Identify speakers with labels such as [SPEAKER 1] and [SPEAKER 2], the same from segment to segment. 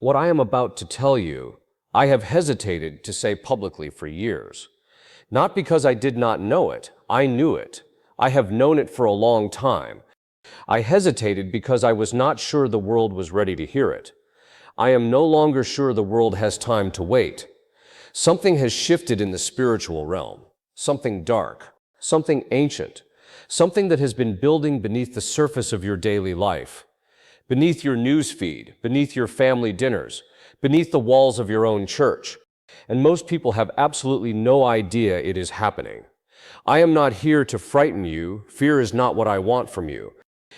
[SPEAKER 1] What I am about to tell you, I have hesitated to say publicly for years. Not because I did not know it, I knew it. I have known it for a long time. I hesitated because I was not sure the world was ready to hear it. I am no longer sure the world has time to wait. Something has shifted in the spiritual realm. Something dark, something ancient, something that has been building beneath the surface of your daily life. Beneath your news feed, beneath your family dinners, beneath the walls of your own church. And most people have absolutely no idea it is happening. I am not here to frighten you. Fear is not what I want from you.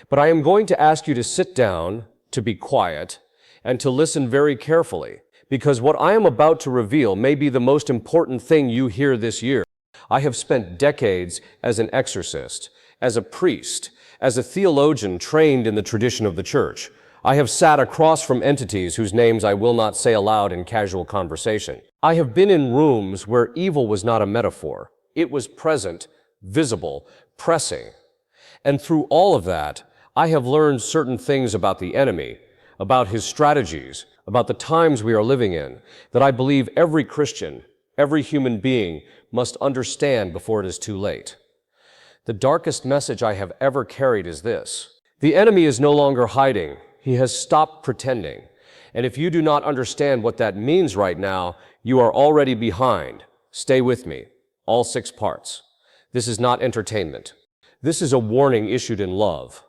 [SPEAKER 1] But I am going to ask you to sit down, to be quiet, and to listen very carefully, because what I am about to reveal may be the most important thing you hear this year. I have spent decades as an exorcist, as a priest, as a theologian trained in the tradition of the church. I have sat across from entities whose names I will not say aloud in casual conversation. I have been in rooms where evil was not a metaphor. It was present, visible, pressing. And through all of that, I have learned certain things about the enemy, about his strategies, about the times we are living in, that I believe every Christian, every human being must understand before it is too late. The darkest message I have ever carried is this: the enemy is no longer hiding. He has stopped pretending. And if you do not understand what that means right now, you are already behind. Stay with me. All 6 parts. This is not entertainment. This is a warning issued in love,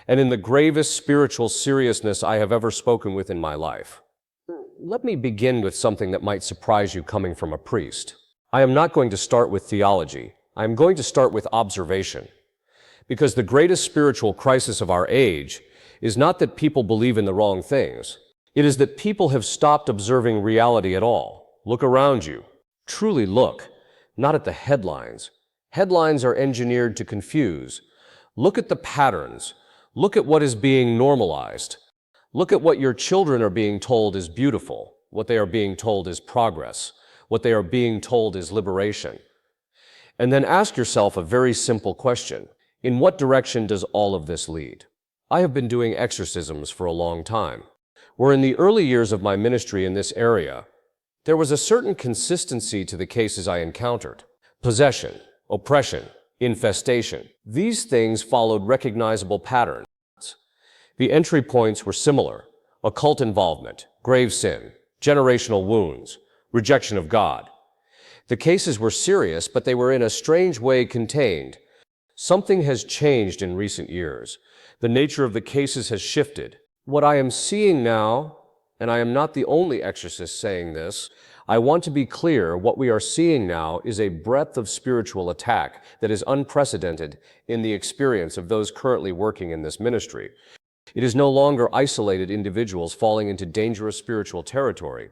[SPEAKER 1] and in the gravest spiritual seriousness I have ever spoken with in my life. Let me begin with something that might surprise you coming from a priest. I am not going to start with theology. I am going to start with observation. Because the greatest spiritual crisis of our age is not that people believe in the wrong things. It is that people have stopped observing reality at all. Look around you. Truly look, not at the headlines. Headlines are engineered to confuse. Look at the patterns. Look at what is being normalized. Look at what your children are being told is beautiful, what they are being told is progress, what they are being told is liberation. And then ask yourself a very simple question. In what direction does all of this lead? I have been doing exorcisms for a long time. Where in the early years of my ministry in this area, there was a certain consistency to the cases I encountered. Possession, oppression, infestation. These things followed recognizable patterns. The entry points were similar: occult involvement, grave sin, generational wounds, rejection of God. The cases were serious, but they were in a strange way contained. Something has changed in recent years. The nature of the cases has shifted. What I am seeing now, and I am not the only exorcist saying this, I want to be clear, what we are seeing now is a breadth of spiritual attack that is unprecedented in the experience of those currently working in this ministry. It is no longer isolated individuals falling into dangerous spiritual territory.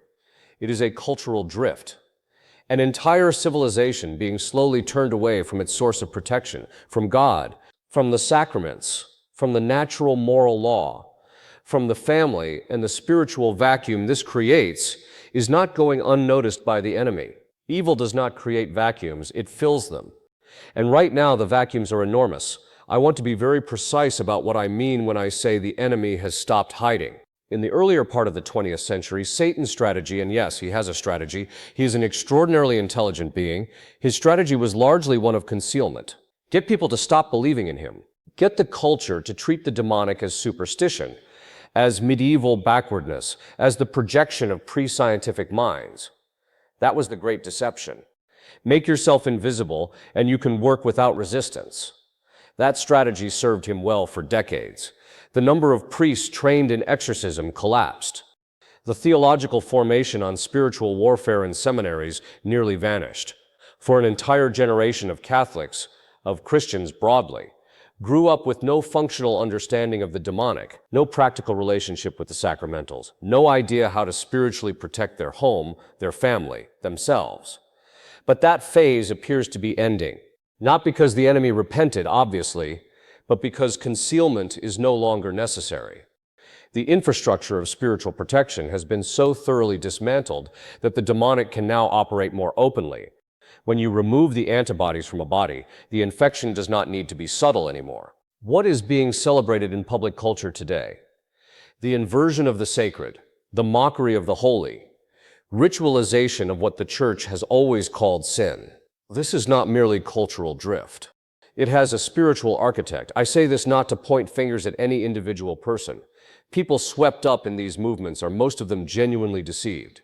[SPEAKER 1] It is a cultural drift. An entire civilization being slowly turned away from its source of protection, from God, from the sacraments, from the natural moral law, from the family, and the spiritual vacuum this creates is not going unnoticed by the enemy. Evil does not create vacuums, it fills them. And right now the vacuums are enormous. I want to be very precise about what I mean when I say the enemy has stopped hiding. In the earlier part of the 20th century, Satan's strategy, and yes, he has a strategy, he is an extraordinarily intelligent being, his strategy was largely one of concealment. Get people to stop believing in him. Get the culture to treat the demonic as superstition, as medieval backwardness, as the projection of pre-scientific minds. That was the great deception. Make yourself invisible, and you can work without resistance. That strategy served him well for decades. The number of priests trained in exorcism collapsed. The theological formation on spiritual warfare in seminaries nearly vanished. For an entire generation of Catholics, of Christians broadly, grew up with no functional understanding of the demonic, no practical relationship with the sacramentals, no idea how to spiritually protect their home, their family, themselves. But that phase appears to be ending. Not because the enemy repented, obviously, but because concealment is no longer necessary. The infrastructure of spiritual protection has been so thoroughly dismantled that the demonic can now operate more openly. When you remove the antibodies from a body, the infection does not need to be subtle anymore. What is being celebrated in public culture today? The inversion of the sacred, the mockery of the holy, ritualization of what the church has always called sin. This is not merely cultural drift. It has a spiritual architect. I say this not to point fingers at any individual person. People swept up in these movements are most of them genuinely deceived.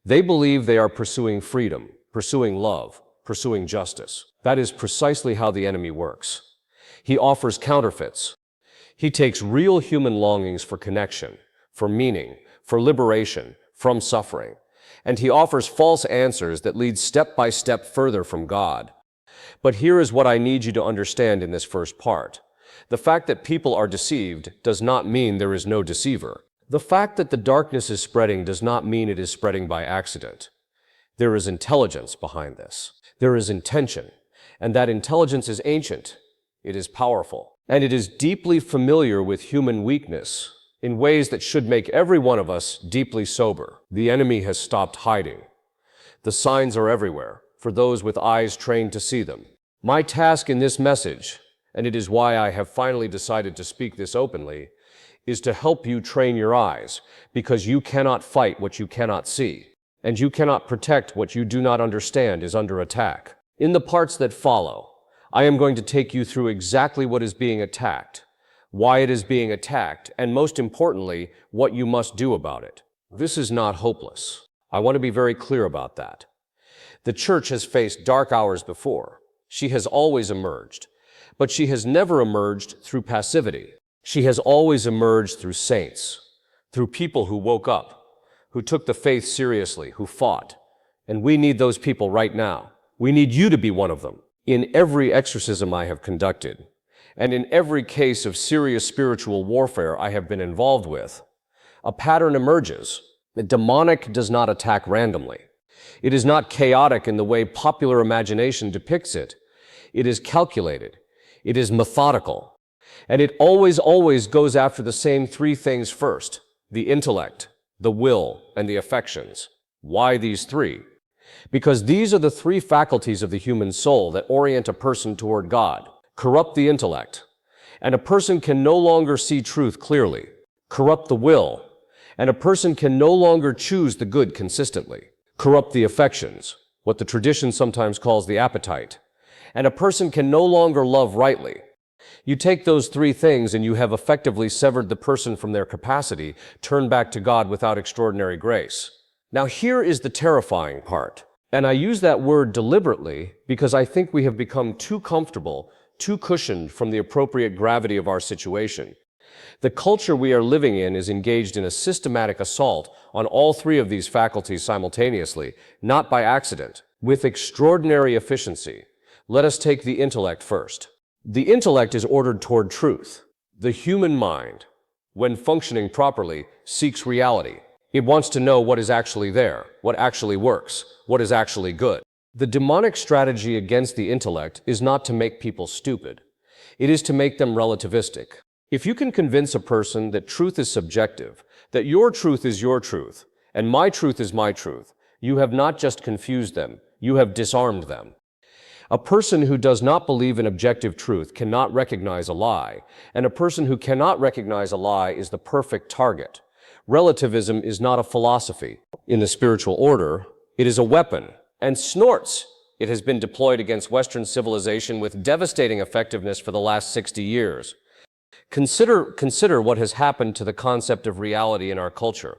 [SPEAKER 1] They believe they are pursuing freedom, pursuing love, pursuing justice. That is precisely how the enemy works. He offers counterfeits. He takes real human longings for connection, for meaning, for liberation, from suffering, and he offers false answers that lead step by step further from God. But here is what I need you to understand in this first part. The fact that people are deceived does not mean there is no deceiver. The fact that the darkness is spreading does not mean it is spreading by accident. There is intelligence behind this. There is intention, and that intelligence is ancient. It is powerful, and it is deeply familiar with human weakness in ways that should make every one of us deeply sober. The enemy has stopped hiding. The signs are everywhere for those with eyes trained to see them. My task in this message, and it is why I have finally decided to speak this openly, is to help you train your eyes, because you cannot fight what you cannot see, and you cannot protect what you do not understand is under attack. In the parts that follow, I am going to take you through exactly what is being attacked, why it is being attacked, and most importantly, what you must do about it. This is not hopeless. I want to be very clear about that. The church has faced dark hours before. She has always emerged, but she has never emerged through passivity. She has always emerged through saints, through people who woke up, who took the faith seriously, who fought. And we need those people right now. We need you to be one of them. In every exorcism I have conducted, and in every case of serious spiritual warfare I have been involved with, a pattern emerges. The demonic does not attack randomly. It is not chaotic in the way popular imagination depicts it. It is calculated. It is methodical. And it always goes after the same three things first: the intellect, the will, and the affections. Why these three? Because these are the three faculties of the human soul that orient a person toward God. Corrupt the intellect, and a person can no longer see truth clearly. Corrupt the will, and a person can no longer choose the good consistently. Corrupt the affections, what the tradition sometimes calls the appetite, and a person can no longer love rightly. You take those three things and you have effectively severed the person from their capacity, turned back to God without extraordinary grace. Now here is the terrifying part, and I use that word deliberately because I think we have become too comfortable, too cushioned from the appropriate gravity of our situation. The culture we are living in is engaged in a systematic assault on all three of these faculties simultaneously, not by accident, with extraordinary efficiency. Let us take the intellect first. The intellect is ordered toward truth. The human mind, when functioning properly, seeks reality. It wants to know what is actually there, what actually works, what is actually good. The demonic strategy against the intellect is not to make people stupid. It is to make them relativistic. If you can convince a person that truth is subjective, that your truth is your truth, and my truth is my truth, you have not just confused them, you have disarmed them. A person who does not believe in objective truth cannot recognize a lie, and a person who cannot recognize a lie is the perfect target. Relativism is not a philosophy. In the spiritual order, it is a weapon, and snorts. It has been deployed against Western civilization with devastating effectiveness for the last 60 years. Consider what has happened to the concept of reality in our culture.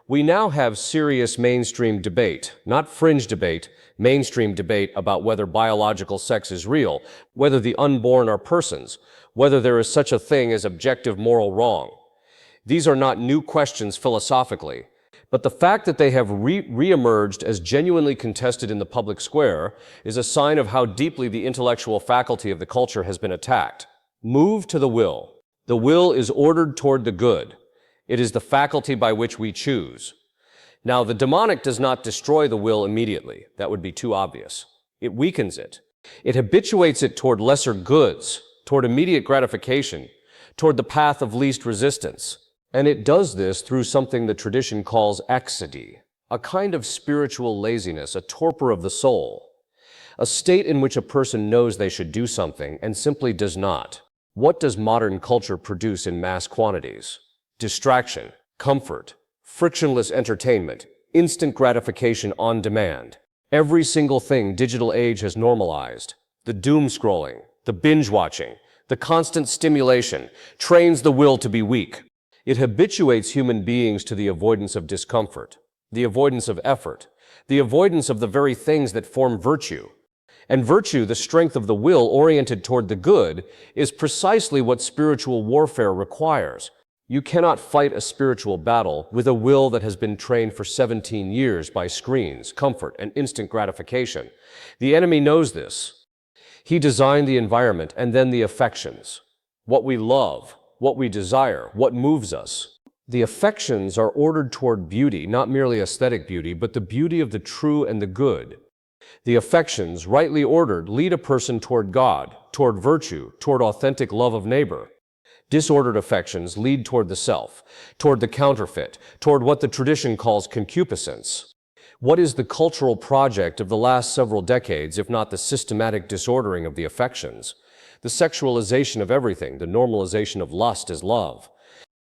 [SPEAKER 1] We now have serious mainstream debate, not fringe debate, mainstream debate about whether biological sex is real, whether the unborn are persons, whether there is such a thing as objective moral wrong. These are not new questions philosophically, but the fact that they have re-emerged as genuinely contested in the public square is a sign of how deeply the intellectual faculty of the culture has been attacked. Move to the will. The will is ordered toward the good. It is the faculty by which we choose. Now, the demonic does not destroy the will immediately. That would be too obvious. It weakens it. It habituates it toward lesser goods, toward immediate gratification, toward the path of least resistance. And it does this through something the tradition calls ecstasy, a kind of spiritual laziness, a torpor of the soul, a state in which a person knows they should do something and simply does not. What does modern culture produce in mass quantities? Distraction, comfort, frictionless entertainment, instant gratification on demand. Every single thing digital age has normalized. The doom scrolling, the binge watching, the constant stimulation trains the will to be weak. It habituates human beings to the avoidance of discomfort, the avoidance of effort, the avoidance of the very things that form virtue. And virtue, the strength of the will oriented toward the good, is precisely what spiritual warfare requires. You cannot fight a spiritual battle with a will that has been trained for 17 years by screens, comfort, and instant gratification. The enemy knows this. He designed the environment and then the affections. What we love, what we desire, what moves us. The affections are ordered toward beauty, not merely aesthetic beauty, but the beauty of the true and the good. The affections, rightly ordered, lead a person toward God, toward virtue, toward authentic love of neighbor. Disordered affections lead toward the self, toward the counterfeit, toward what the tradition calls concupiscence. What is the cultural project of the last several decades, if not the systematic disordering of the affections? The sexualization of everything, the normalization of lust as love.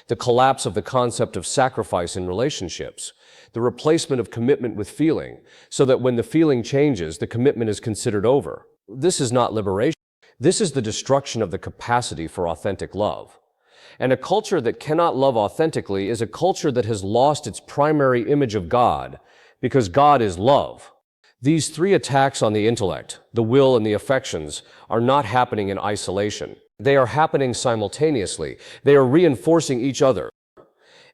[SPEAKER 1] The collapse of the concept of sacrifice in relationships. The replacement of commitment with feeling, so that when the feeling changes, the commitment is considered over. This is not liberation. This is the destruction of the capacity for authentic love. And a culture that cannot love authentically is a culture that has lost its primary image of God, because God is love. These three attacks on the intellect, the will, and the affections are not happening in isolation. They are happening simultaneously. They are reinforcing each other.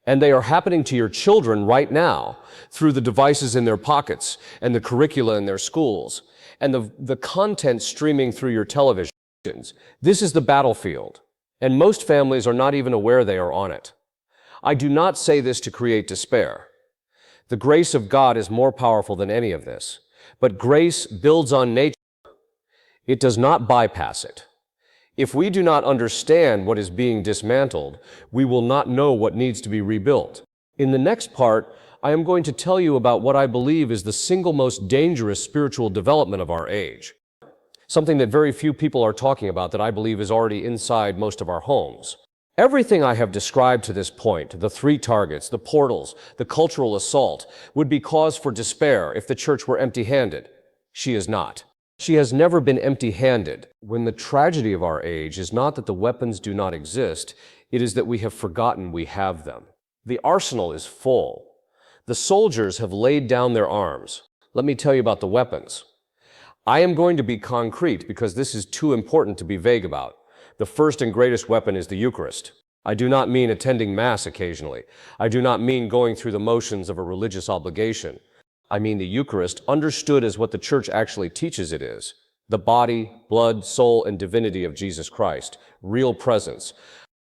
[SPEAKER 1] And they are happening to your children right now through the devices in their pockets and the curricula in their schools and the content streaming through your televisions. This is the battlefield, and most families are not even aware they are on it. I do not say this to create despair. The grace of God is more powerful than any of this, but grace builds on nature. It does not bypass it. If we do not understand what is being dismantled, we will not know what needs to be rebuilt. In the next part, I am going to tell you about what I believe is the single most dangerous spiritual development of our age. Something that very few people are talking about that I believe is already inside most of our homes. Everything I have described to this point, the three targets, the portals, the cultural assault, would be cause for despair if the church were empty-handed. She is not. She has never been empty-handed. When the tragedy of our age is not that the weapons do not exist, it is that we have forgotten we have them. The arsenal is full. The soldiers have laid down their arms. Let me tell you about the weapons. I am going to be concrete because this is too important to be vague about. The first and greatest weapon is the Eucharist. I do not mean attending Mass occasionally. I do not mean going through the motions of a religious obligation. I mean the Eucharist understood as what the Church actually teaches it is. The body, blood, soul, and divinity of Jesus Christ. Real presence.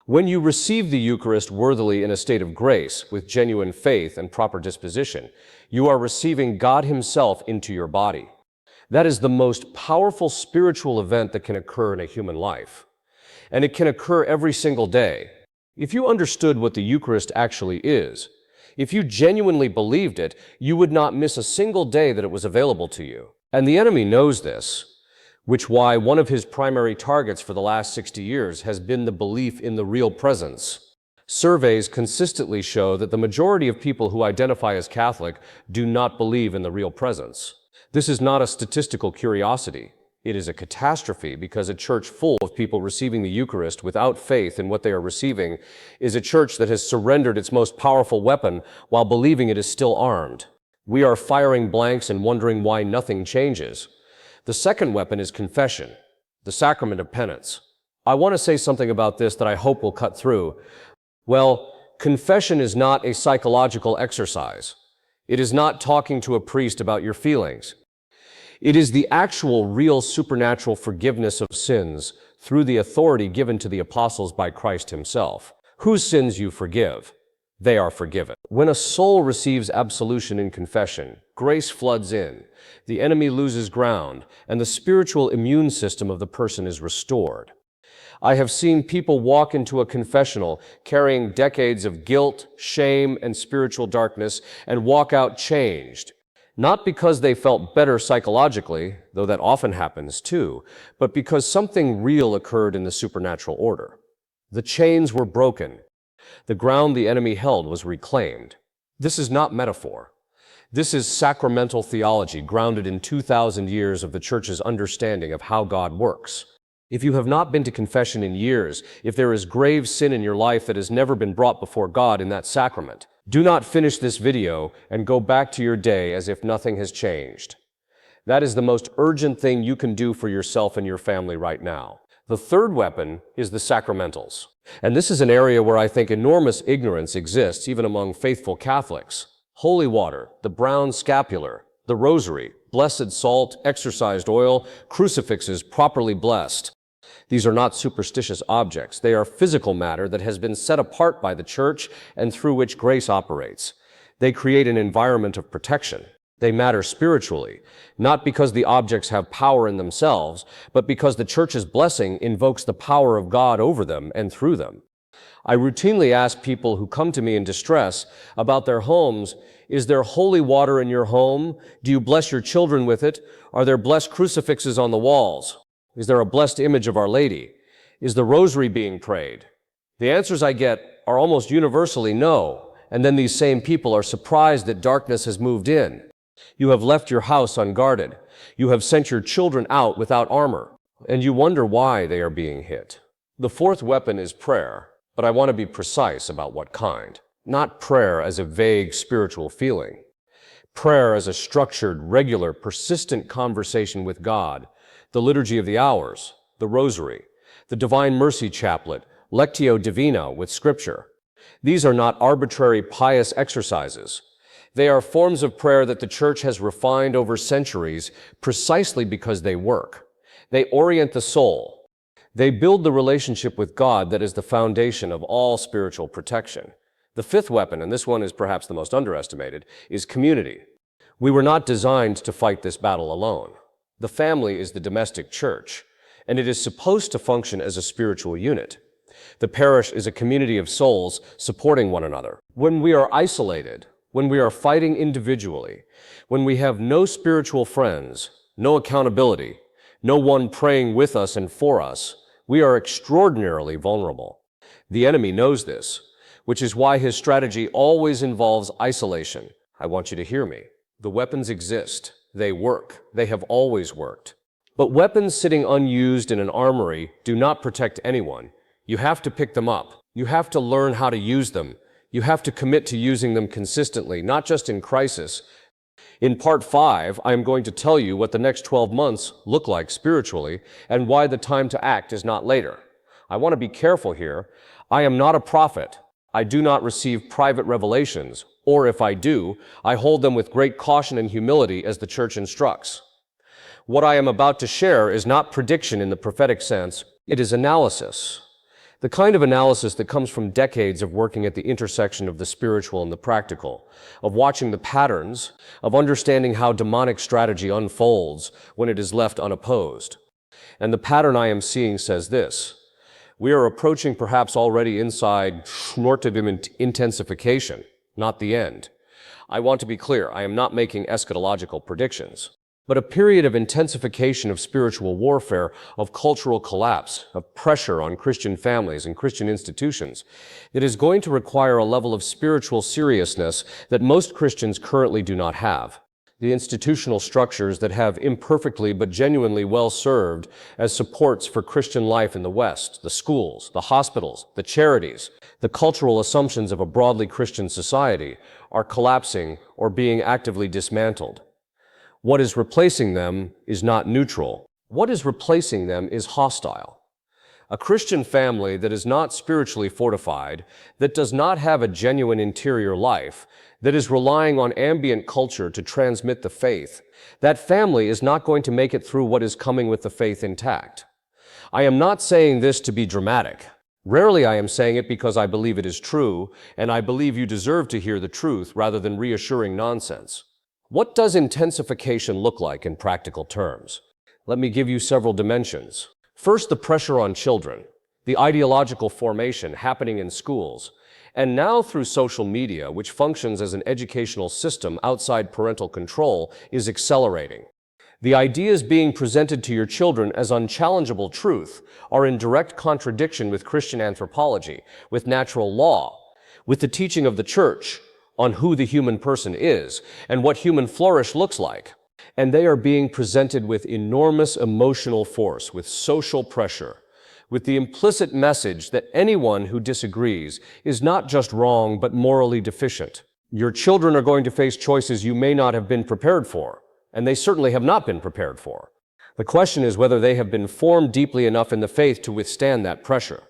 [SPEAKER 1] When you receive the Eucharist worthily in a state of grace, with genuine faith and proper disposition, you are receiving God Himself into your body. That is the most powerful spiritual event that can occur in a human life. And it can occur every single day. If you understood what the Eucharist actually is, if you genuinely believed it, you would not miss a single day that it was available to you. And the enemy knows this, which why one of his primary targets for the last 60 years has been the belief in the real presence. Surveys consistently show that the majority of people who identify as Catholic do not believe in the real presence. This is not a statistical curiosity. It is a catastrophe because a church full of people receiving the Eucharist without faith in what they are receiving is a church that has surrendered its most powerful weapon while believing it is still armed. We are firing blanks and wondering why nothing changes. The second weapon is confession, the sacrament of penance. I want to say something about this that I hope will cut through. Well, confession is not a psychological exercise. It is not talking to a priest about your feelings. It is the actual, real, supernatural forgiveness of sins through the authority given to the apostles by Christ Himself. Whose sins you forgive, they are forgiven. When a soul receives absolution in confession, grace floods in, the enemy loses ground, and the spiritual immune system of the person is restored. I have seen people walk into a confessional carrying decades of guilt, shame, and spiritual darkness and walk out changed. Not because they felt better psychologically, though that often happens too, but because something real occurred in the supernatural order. The chains were broken. The ground the enemy held was reclaimed. This is not metaphor. This is sacramental theology grounded in 2,000 years of the Church's understanding of how God works. If you have not been to confession in years, if there is grave sin in your life that has never been brought before God in that sacrament, do not finish this video and go back to your day as if nothing has changed. That is the most urgent thing you can do for yourself and your family right now. The third weapon is the sacramentals. And this is an area where I think enormous ignorance exists, even among faithful Catholics. Holy water, the brown scapular, the rosary, blessed salt, exorcised oil, crucifixes properly blessed. These are not superstitious objects. They are physical matter that has been set apart by the Church and through which grace operates. They create an environment of protection. They matter spiritually, not because the objects have power in themselves, but because the Church's blessing invokes the power of God over them and through them. I routinely ask people who come to me in distress about their homes, is there holy water in your home? Do you bless your children with it? Are there blessed crucifixes on the walls? Is there a blessed image of Our Lady? Is the rosary being prayed? The answers I get are almost universally no, and then these same people are surprised that darkness has moved in. You have left your house unguarded. You have sent your children out without armor, and you wonder why they are being hit. The fourth weapon is prayer, but I want to be precise about what kind. Not prayer as a vague spiritual feeling. Prayer as a structured, regular, persistent conversation with God, the Liturgy of the Hours, the Rosary, the Divine Mercy Chaplet, Lectio Divina with Scripture. These are not arbitrary pious exercises. They are forms of prayer that the Church has refined over centuries precisely because they work. They orient the soul. They build the relationship with God that is the foundation of all spiritual protection. The fifth weapon, and this one is perhaps the most underestimated, is community. We were not designed to fight this battle alone. The family is the domestic church, and it is supposed to function as a spiritual unit. The parish is a community of souls supporting one another. When we are isolated, when we are fighting individually, when we have no spiritual friends, no accountability, no one praying with us and for us, we are extraordinarily vulnerable. The enemy knows this, which is why his strategy always involves isolation. I want you to hear me. The weapons exist. They work. They have always worked. But weapons sitting unused in an armory do not protect anyone. You have to pick them up. You have to learn how to use them. You have to commit to using them consistently, not just in crisis. In part 5, I am going to tell you what the next 12 months look like spiritually and why the time to act is not later. I want to be careful here. I am not a prophet. I do not receive private revelations, or if I do, I hold them with great caution and humility as the Church instructs. What I am about to share is not prediction in the prophetic sense, it is analysis. The kind of analysis that comes from decades of working at the intersection of the spiritual and the practical, of watching the patterns, of understanding how demonic strategy unfolds when it is left unopposed. And the pattern I am seeing says this: we are approaching perhaps already inside normative intensification, not the end. I want to be clear, I am not making eschatological predictions, but a period of intensification of spiritual warfare, of cultural collapse, of pressure on Christian families and Christian institutions. It is going to require a level of spiritual seriousness that most Christians currently do not have. The institutional structures that have imperfectly but genuinely well served as supports for Christian life in the West, the schools, the hospitals, the charities, the cultural assumptions of a broadly Christian society, are collapsing or being actively dismantled. What is replacing them is not neutral. What is replacing them is hostile. A Christian family that is not spiritually fortified, that does not have a genuine interior life, that is relying on ambient culture to transmit the faith, that family is not going to make it through what is coming with the faith intact. I am not saying this to be dramatic. Rarely I am saying it because I believe it is true, and I believe you deserve to hear the truth rather than reassuring nonsense. What does intensification look like in practical terms? Let me give you several dimensions. First, the pressure on children, the ideological formation happening in schools, and now through social media, which functions as an educational system outside parental control, is accelerating. The ideas being presented to your children as unchallengeable truth are in direct contradiction with Christian anthropology, with natural law, with the teaching of the Church, on who the human person is and what human flourish looks like. And they are being presented with enormous emotional force, with social pressure, with the implicit message that anyone who disagrees is not just wrong, but morally deficient. Your children are going to face choices you may not have been prepared for, and they certainly have not been prepared for. The question is whether they have been formed deeply enough in the faith to withstand that pressure.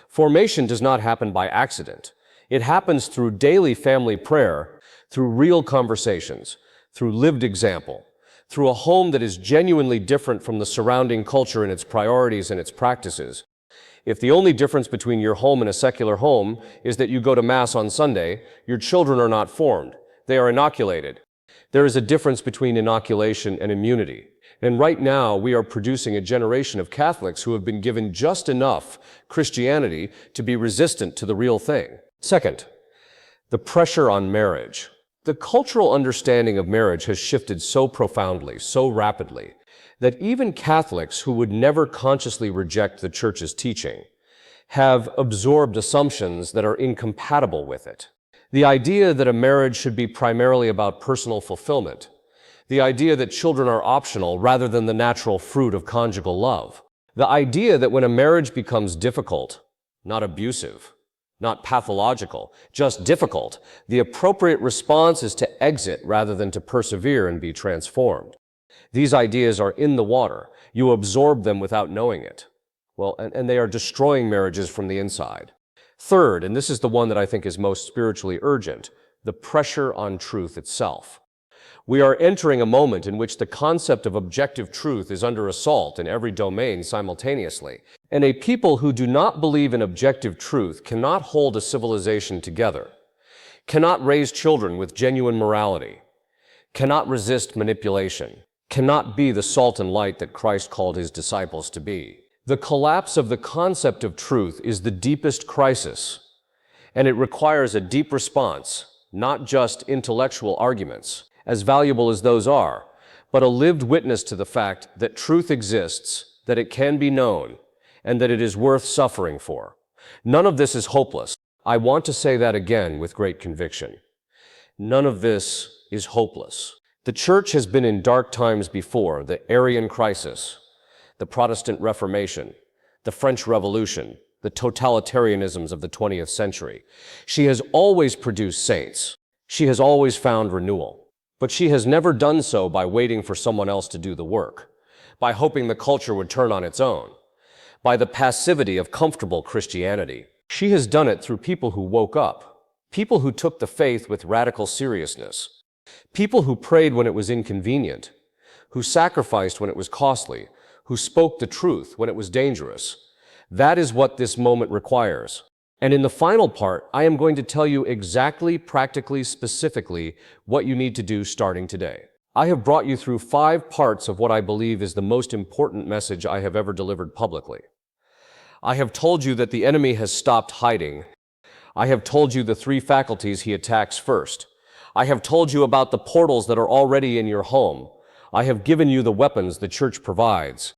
[SPEAKER 1] Formation does not happen by accident. It happens through daily family prayer, through real conversations, through lived example, through a home that is genuinely different from the surrounding culture in its priorities and its practices. If the only difference between your home and a secular home is that you go to Mass on Sunday, your children are not formed. They are inoculated. There is a difference between inoculation and immunity. And right now, we are producing a generation of Catholics who have been given just enough Christianity to be resistant to the real thing. Second, the pressure on marriage. The cultural understanding of marriage has shifted so profoundly, so rapidly, that even Catholics who would never consciously reject the Church's teaching have absorbed assumptions that are incompatible with it. The idea that a marriage should be primarily about personal fulfillment, the idea that children are optional rather than the natural fruit of conjugal love, the idea that when a marriage becomes difficult, not abusive, not pathological, just difficult, the appropriate response is to exit rather than to persevere and be transformed. These ideas are in the water. You absorb them without knowing it. Well, and they are destroying marriages from the inside. Third, and this is the one that I think is most spiritually urgent, the pressure on truth itself. We are entering a moment in which the concept of objective truth is under assault in every domain simultaneously. And a people who do not believe in objective truth cannot hold a civilization together, cannot raise children with genuine morality, cannot resist manipulation, cannot be the salt and light that Christ called his disciples to be. The collapse of the concept of truth is the deepest crisis, and it requires a deep response, not just intellectual arguments, as valuable as those are, but a lived witness to the fact that truth exists, that it can be known, and that it is worth suffering for. None of this is hopeless. I want to say that again with great conviction. None of this is hopeless. The Church has been in dark times before: the Arian crisis, the Protestant Reformation, the French Revolution, the totalitarianisms of the 20th century. She has always produced saints. She has always found renewal. But she has never done so by waiting for someone else to do the work, by hoping the culture would turn on its own, by the passivity of comfortable Christianity. She has done it through people who woke up, people who took the faith with radical seriousness, people who prayed when it was inconvenient, who sacrificed when it was costly, who spoke the truth when it was dangerous. That is what this moment requires. And in the final part, I am going to tell you exactly, practically, specifically what you need to do starting today. I have brought you through 5 parts of what I believe is the most important message I have ever delivered publicly. I have told you that the enemy has stopped hiding. I have told you the 3 faculties he attacks first. I have told you about the portals that are already in your home. I have given you the weapons the Church provides.